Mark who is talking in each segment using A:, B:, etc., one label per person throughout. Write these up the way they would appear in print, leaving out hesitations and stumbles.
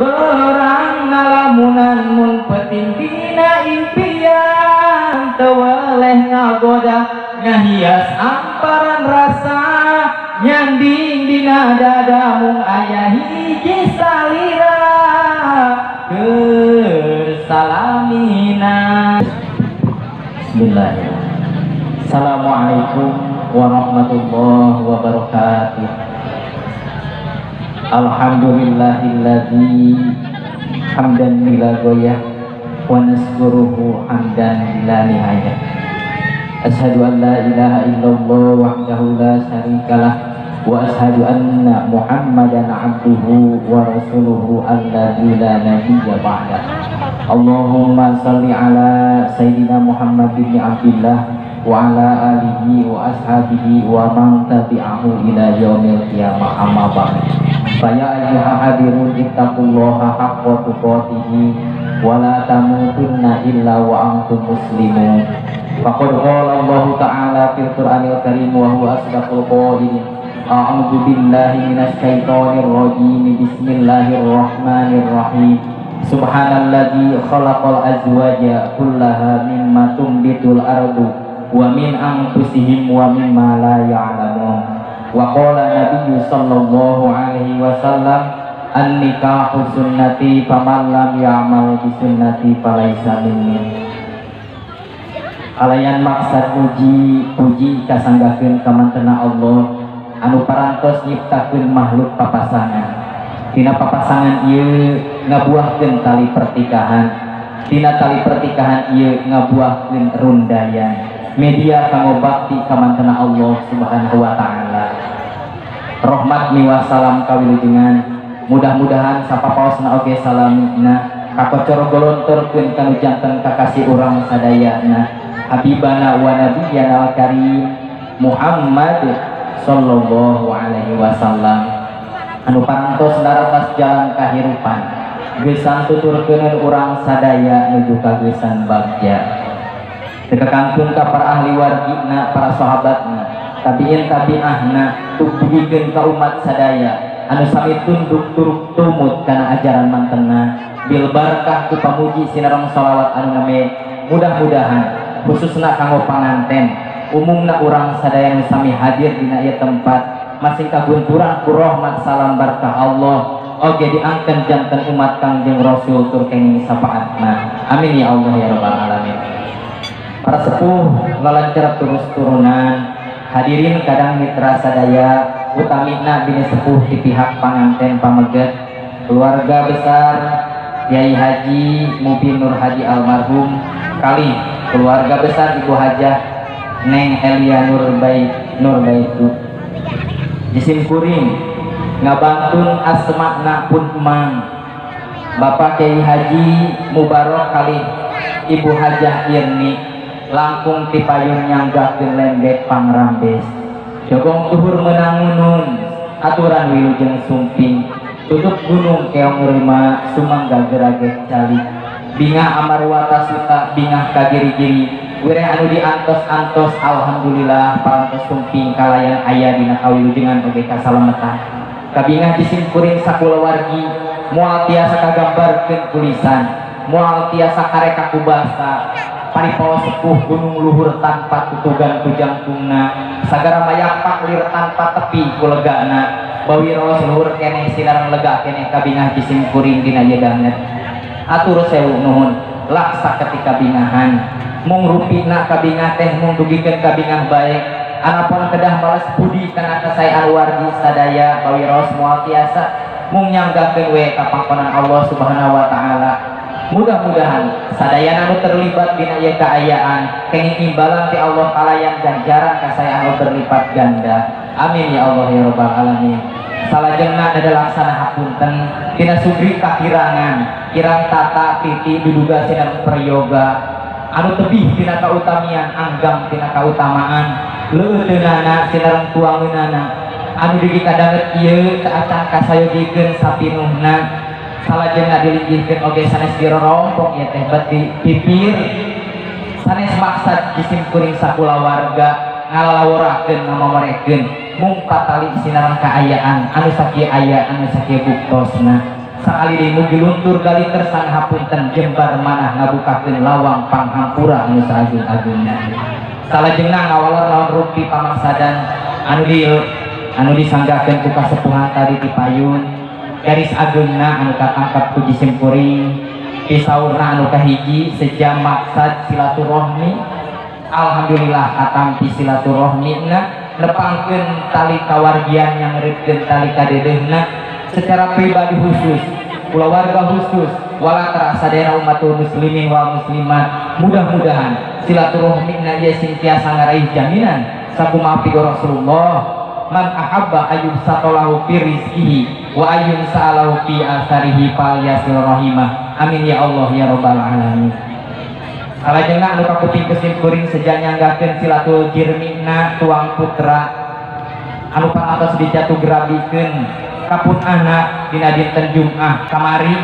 A: Berang ngalamunan mun penting dina impian teweleh ngagoda ngahias amparan rasa nyanding dina dada mung aya hiji salira kersalamina. Bismillahirrahmanirrahim. Assalamualaikum warahmatullahi wabarakatuh. Alhamdulillahilladzi hamdan bila goyah wa naskuruhu hamdan bila nihayah. Asyhadu an la ilaha illallah wahdahu la syarikalah wa asyhadu anna Muhammadan abduhu wa rasuluhu alladzi la nabiyya ba'dah. Allahumma shalli ala sayyidina Muhammad bin Abdillah wa ala alihi wa ashabihi wa man tabi'ahu ila yaumil qiyamah, amma ba'd. Faya ayyuha hadirun ittaqullaha haqqa tuqatih wa la tamutunna illa wa antum muslimun. Faqad qala Allah ta'ala fil Qur'anil Karim wa huwa asdaqul qailin. A'udzu billahi minasy syaithanir rajim. Bismillahirrahmanirrahim. Subhanalladzi khalaqal azwaja kullaha mimma tumbitul ardu wa min anfusihim wa mimma la ya'lamun. Wa qala Nabiyyu sallallahu alaihi wasallam an-nikahu sunnati faman lam ya'mal bi sunnati falaisa minni. Kalayan maksud puji kasanggakeun ka mantena Allah anu parantos nyiptakeun makhluk papasangan. Tina papasangan ieu ngabuahkeun tali pertikahan. Tina tali pertikahan ieu ngabuahkeun rundayan. Media kanggo bakti ka mantena Allah Subhanahu wa taala. Rahmat miwa salam kawilujengan. Mudah-mudahan sapapaosna oge salamna kakocor golontorkeun kanu janten kakasih urang sadayana habibana wa nabiyyana al-karim Muhammad sallallahu alaihi wasallam anu parantos naratas jalan kahirupan geusan tuturkeun urang sadaya nuju ka geusan bagja. Tekakampung ka para ahli wargina, para sahabatna, tabiin tabi'ahna, tubugikeun ka umat sadaya anu sami tunduk turuk tumut kana ajaran mantena bil barakah ku pamuji sinareng shalawat anu name. Mudah-mudahan khususna kanggo panganten umumna urang sadaya anu sami hadir dina ieu tempat masing kagunturan ku rahmat salam barakah Allah oge diangkeun janten umat Kangjeng Rasul tur kenging sapaatna. Amin ya Allah ya rabbal alamin. Para sepuh lalancar terus turunan hadirin kadang mitra sadaya utamina bini sepuh di pihak panganten pameget keluarga besar Kiai Haji Mubin Nur Haji almarhum kali keluarga besar Ibu Hajah Neng Elia Nurbaitu jisim kuring ngabantun asmakna pun emang Bapak Kiai Haji Mubarok kali Ibu Hajah Irni langkung ti payun nyanggakeun lembek pangrambes jogong tuhur menangunun aturan wilujeng sumping tutup gunung keong ngeurima sumangga geragek cali bingah amarwata suta bingah kagiri-giri wireh anu diantos-antos alhamdulillah parantos sumping kalayan aya dina kawilujengan oge kasalametan kabingah jisim kuring sakulawargi moal tiasa kagambarkeun tulisan moal tiasa kareka ku basa paripawa sepuh gunung luhur tanpa tutugan kujangkungna sagara mayapak lir tanpa tepi kulegana bawi raos luhur keneh sinareng lega keneh kabingah jisim kuring dina ieu danget atur sewu nuhun laksa ketika bingahan mung rupina kabingah teh mung dugikeun kabingah baik anapun kedah balas budi kana kasaean wargi sadaya bawi raos moal tiasa mung nyanggakeun we ka pangkonan Allah Subhanahu wa taala. Mudah-mudahan sadayana anu terlibat dina ieu kaayaan kenging imbalan ti Allah kalayan ganjaran kasayaan anu berlipat ganda. Amin ya Allah ya rabbal alamin. Salajengna ada laksana hapunten tina sugri kakirangan kirang tata titi diduga sinareng prayoga anu tebih tina kautamian anggam tina kautamaan leuteunana sinareng tuangeunana anu dikadaget ieu teu acan kasayogikeun sapinuhna salajengna dilinggihkeun oge sanes dirorompok ieu teh beti pipir sanes maksad jisim kuring sakulawarga ngalalawurakeun ngamamerekeun mung patali sinareng kaayaan anu sakieu aya anu sakieu buktosna sakali deui mugi luntur gali kersang hapunten jembar manah ngabukakeun lawang panghampura anu saagung-agungna. Salajengna ngawalor lawan rupi pamaksadan anu disanggakeun ku kasepuhan tadi ti payun garis ageungna anu katangkap puji simkuring pisaurna anu kahiji sejam maksad silaturahmi. Alhamdulillah katampi silaturahmina nepangkeun tali kawargian yang ngeureupkeun tali kadedehna secara pribadi khusus keluarga khusus wala terasa daerah umatul muslimin wal muslimat. Mudah-mudahan silaturahmina ieu senantiasa ngaraih jaminan sakumaha pidho Rasulullah man ahabba ayyub satolahu fi rizqihi wa ayyun sa'alahu fi asarihi fal yasil rahimah. Amin ya Allah ya rabbal alamin. Salajengna anu kakuping kesimkuring sejan nyanggakeun silatul jirmina tuang putra anu pangantos dijatuh gerabikeun kapun anak dina dinten Jumat kamari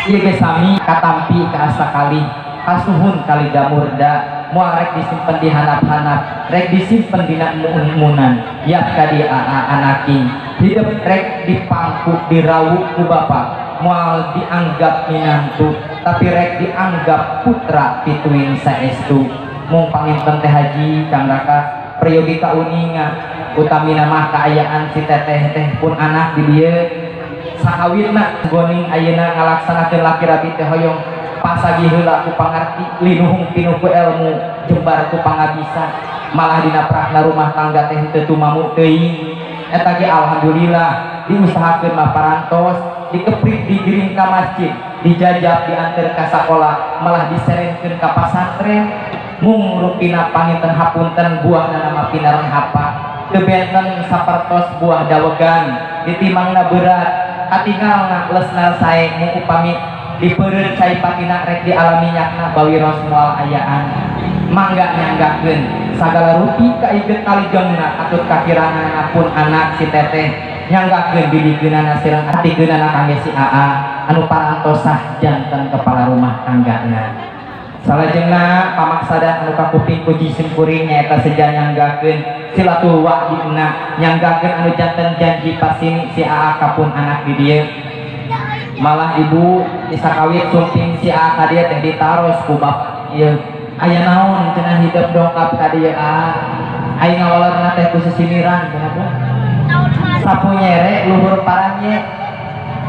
A: ieu ge sami katampi kaasa kali kasuhun kali gamurda moal rek disimpen di hanap-hanap rek disimpen dina munan yak kadi anaking hidup rek dipangku dirawuk ku bapak moal dianggap minantu tapi rek dianggap putra pituin saestu mung panginten teh haji kang raka priyogi kauninga utamina mah kaayaan si teteh teh pun anak di dieu sahawitna goning ayeuna ngalaksanakeun laki rabi teh hoyong pasagi heula ku pangarti linuhung pinuh ku ilmu jembar ku pangabisa malah dina prakna rumah tangga teh teu tumamu teuing eta ge alhamdulillah diusahakeun mah parantos dikeprik digiring ka masjid dijajab diantar ka sakola malah diserenkeun ka pasantren mung rupina panginten hapunten buahna nama pinaran hapa kebenten sapertos buah dawegan ditimangna berat katingalna lesna sae mung upami dipeureun cai patina rek dialami nyakna bawiros moal ayaan mangga nyanggakeun sagala rupi kaigeut kaligeungna atut kakirangan pun anak si teteh nyanggakeun bidigeunana sirang atigeunana kangge si AA anu parantosah janten kepala rumah tanggana. Salajengna pamaksadan anu kakuping puji simkuring nyaeta sejan nyanggakeun silatul wa'dina nyanggakeun anu janten janji pasini si AA kapun anak di dieu malah ibu disakawit sumping si AA ka dieu teh ditaros ku bapak ieu aya naon cenah hidup dongkap ka dieu aing ngawalorna teh ku sisimiran kenapa sapu nyere luhur paranye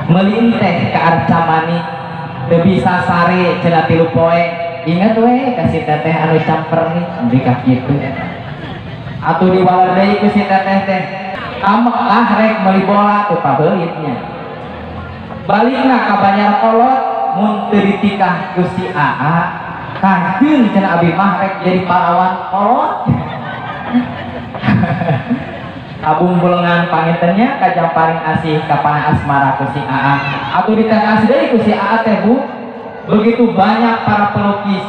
A: meulin teh ka arcamani teu bisa sare cenah 3 poe inget we kasih teteh anu camper nih di ka kitu atuh diwalar deui ku si teteh teh amak rek meuli bola teu pabeuitnya balikna ka Banjar Kolot mun teu ditikah ku si AA kanjeun cenah abi mah rek jadi parawan kolot abung bulengan pangintennya kajang paring asih kapana asmara ku si AA atuh ditegas deui ku si AA teh Bu begitu banyak para pelukis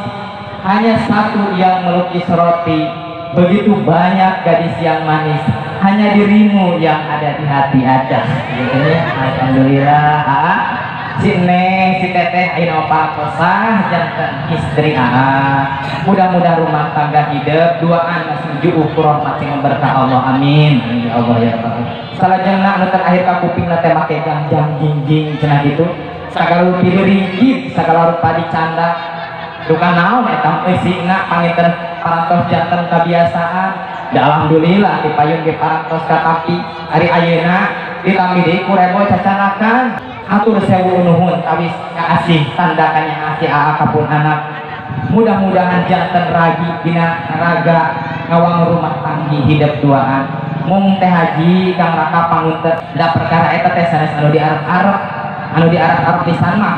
A: hanya satu yang melukis roti begitu banyak gadis yang manis hanya dirimu yang ada di hati aja gitu ya. Alhamdulillah AA si Neng si teteh ayeuna parakosah janten istri AA mudah-mudahan rumah tangga hidup duaan masih ku rahmat jeung berkah Allah amin ya Allah ya Rabbal salajengna anu terakhir ka kupingna teh make ganjang jingjing cenah kitu sagala rupi ringgit sagala rupa dicanda duka naon eta eusina panginten parantos janten kabiasaan da alhamdulillah dipayun ge parantos katapi ari ayeuna ditami deui ku rebo cacanakan atur sewu nuhun tawis kaasih tandakan yang asih AA kapun anak mudah-mudahan janten ragi dina raga ngawang rumah tanggi hidup duaan mung teh haji kang raka pangunten da perkara eta teh sanes anu diarep-arep pisan mah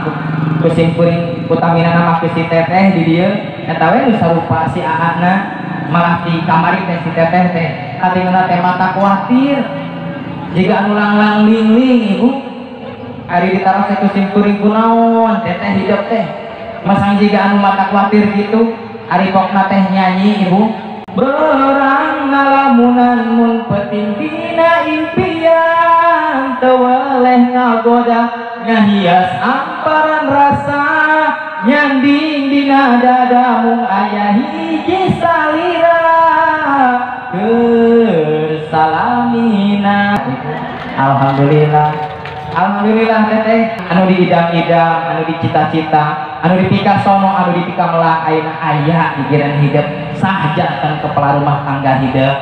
A: kusimkuring utamina nama ku si teteh di dieu eta we nu sarupa si AA na malah di kamari teh si teteh teh katingna teh mata kuatir jiga anu langlang lingling ibu ari ditaros ku simkuring kunaon teteh hidup teh masang jiga anu mata kuatir gitu ari kokna teh nyanyi ibu berang ngalamunan mun penting dina impian teu weleh ngagoda ngahias amparan rasa nyanding dina dada mung aya hiji salira keur salamina alhamdulillah Alhamdulillah teteh anu diidam-idam, anu dicita-cita, anu dipikasono, anu dipikamelah ayeuna aya di giran hidup sahjatan kepala rumah tangga hidup.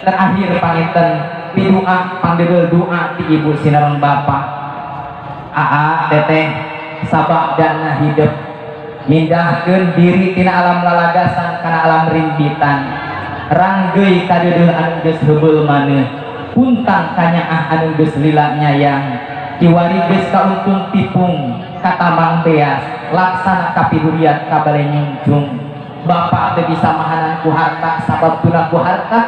A: Terakhir panginten doa panggil doa ti ibu sinaron bapak teteh sabab dana hidup mindahkeun diri tina alam lalagasan kana alam rimbitan ranggeui kadeudeuh anu geus heubeul maneh puntang kanyaah anu geus lila nyayang kiwari geus kauntun tipung katamang beas laksana kapiduriat kabale nyunjung bapak teu bisa mahanan ku harta sabab tuna ku harta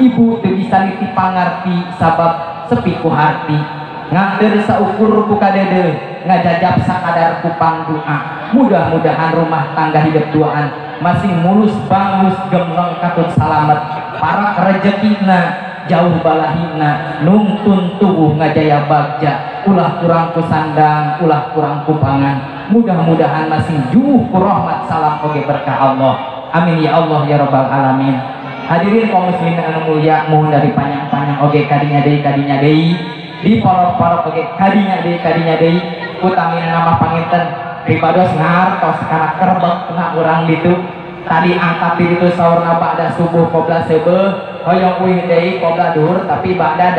A: ibu teu bisa liti pangarti sabab sepi ku harti ngangteur saukur ku kadeudeuh ngajajab sakadar ku pangdoa mudah-mudahan rumah tangga hidup duaan masing mulus bangus gemleng katut salamet para rezekina jauh balahina nungtun tubuh ngajaya bagja ulah kurang ku sandang ulah kurang ku pangan mudah-mudahan masing juuh ku rahmat salam oge berkah Allah amin ya Allah ya rabbal alamin. Hadirin kaum muslimin anu mulia mohon dari panjang-panjang oge kadinya deui di porok-porok oge kadinya deui utamina nama panginten ribados ngartos kana kerbek na urang ditu tadi angkat di ditu saurna ba'da subuh qobla seubeuh hoyong uih deui qobla duhur tapi ba'da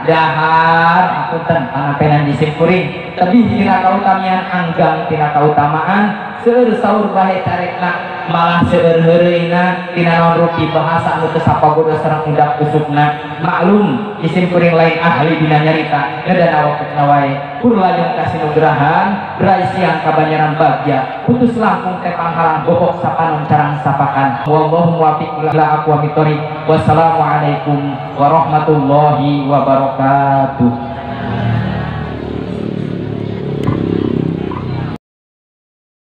A: dahar apunten panapenan jisim kuring tebih tina kautamian anggang tina kautamaan seueur saur bae carekna malah seueur heureuyna tina naon rupi bahasa anu teu sapagoda sareng undak usupna maklum isim kuring lain ahli dina nyarita ngeudana waktukna wae pur layung kasinugrahan rai siang kabanyaran bagja putus langkung teh panghalang bobok sapanon carang sapakan wallahu muwaffiq ila aqwamit thoriq wassalamu alaikum warahmatullahi wabarakatuh.